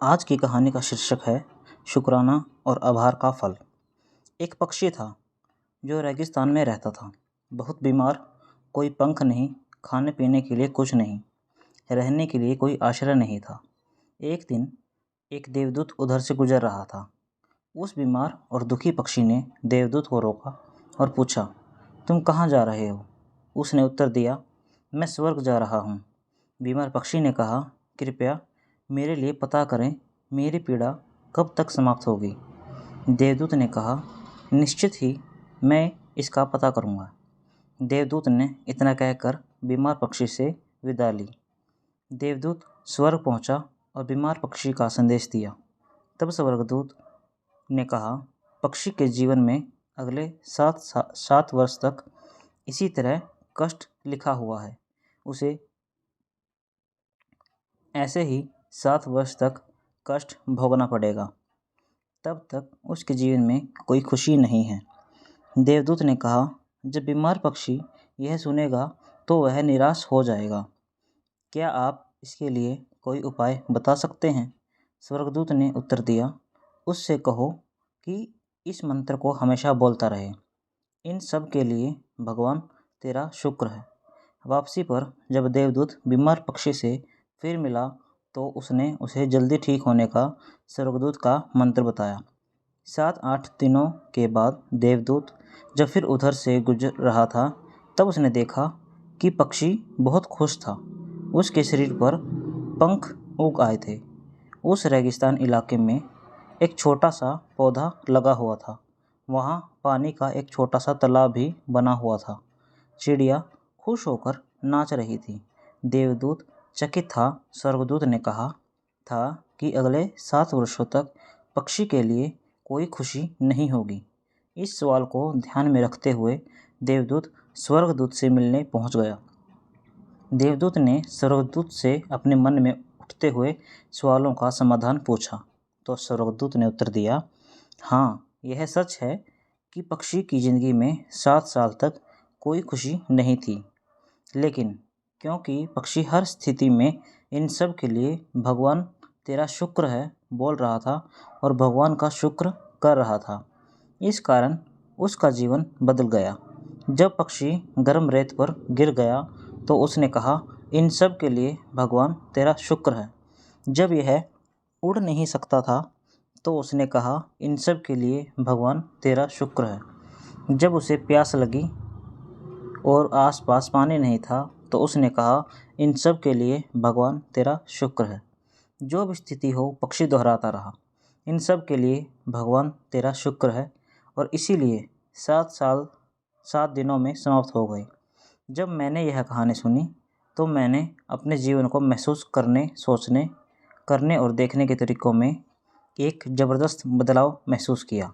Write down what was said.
आज की कहानी का शीर्षक है शुक्राना और आभार का फल। एक पक्षी था जो रेगिस्तान में रहता था, बहुत बीमार, कोई पंख नहीं, खाने पीने के लिए कुछ नहीं, रहने के लिए कोई आश्रय नहीं था। एक दिन एक देवदूत उधर से गुजर रहा था। उस बीमार और दुखी पक्षी ने देवदूत को रोका और पूछा, तुम कहाँ जा रहे हो? उसने उत्तर दिया, मैं स्वर्ग जा रहा हूँ। बीमार पक्षी ने कहा, कृपया मेरे लिए पता करें, मेरी पीड़ा कब तक समाप्त होगी? देवदूत ने कहा, निश्चित ही मैं इसका पता करूँगा। देवदूत ने इतना कहकर बीमार पक्षी से विदा ली। देवदूत स्वर्ग पहुँचा और बीमार पक्षी का संदेश दिया। तब स्वर्गदूत ने कहा, पक्षी के जीवन में अगले 7 वर्ष तक इसी तरह कष्ट लिखा हुआ है। उसे ऐसे ही 7 वर्ष तक कष्ट भोगना पड़ेगा। तब तक उसके जीवन में कोई खुशी नहीं है। देवदूत ने कहा, जब बीमार पक्षी यह सुनेगा तो वह निराश हो जाएगा। क्या आप इसके लिए कोई उपाय बता सकते हैं? स्वर्गदूत ने उत्तर दिया, उससे कहो कि इस मंत्र को हमेशा बोलता रहे। इन सब के लिए भगवान तेरा शुक्र है। वापसी पर जब देवदूत बीमार पक्षी से फिर मिला तो उसने उसे जल्दी ठीक होने का स्वर्गदूत का मंत्र बताया। 7-8 दिनों के बाद देवदूत जब फिर उधर से गुजर रहा था तब उसने देखा कि पक्षी बहुत खुश था। उसके शरीर पर पंख उग आए थे। उस रेगिस्तान इलाके में एक छोटा सा पौधा लगा हुआ था। वहाँ पानी का एक छोटा सा तालाब भी बना हुआ था। चिड़िया खुश होकर नाच रही थी। देवदूत चकित था। स्वर्गदूत ने कहा था कि अगले 7 वर्षों तक पक्षी के लिए कोई खुशी नहीं होगी। इस सवाल को ध्यान में रखते हुए देवदूत स्वर्गदूत से मिलने पहुंच गया। देवदूत ने स्वर्गदूत से अपने मन में उठते हुए सवालों का समाधान पूछा तो स्वर्गदूत ने उत्तर दिया, हाँ, यह सच है कि पक्षी की ज़िंदगी में 7 साल तक कोई खुशी नहीं थी, लेकिन क्योंकि पक्षी हर स्थिति में इन सब के लिए भगवान तेरा शुक्र है बोल रहा था और भगवान का शुक्र कर रहा था, इस कारण उसका जीवन बदल गया। जब पक्षी गर्म रेत पर गिर गया तो उसने कहा, इन सब के लिए भगवान तेरा शुक्र है। जब यह उड़ नहीं सकता था तो उसने कहा, इन सब के लिए भगवान तेरा शुक्र है। जब उसे प्यास लगी और आसपास पानी नहीं था तो उसने कहा, इन सब के लिए भगवान तेरा शुक्र है। जो भी स्थिति हो पक्षी दोहराता रहा, इन सब के लिए भगवान तेरा शुक्र है, और इसीलिए 7 साल 7 दिनों में समाप्त हो गए। जब मैंने यह कहानी सुनी तो मैंने अपने जीवन को महसूस करने, सोचने, करने और देखने के तरीक़ों में एक ज़बरदस्त बदलाव महसूस किया।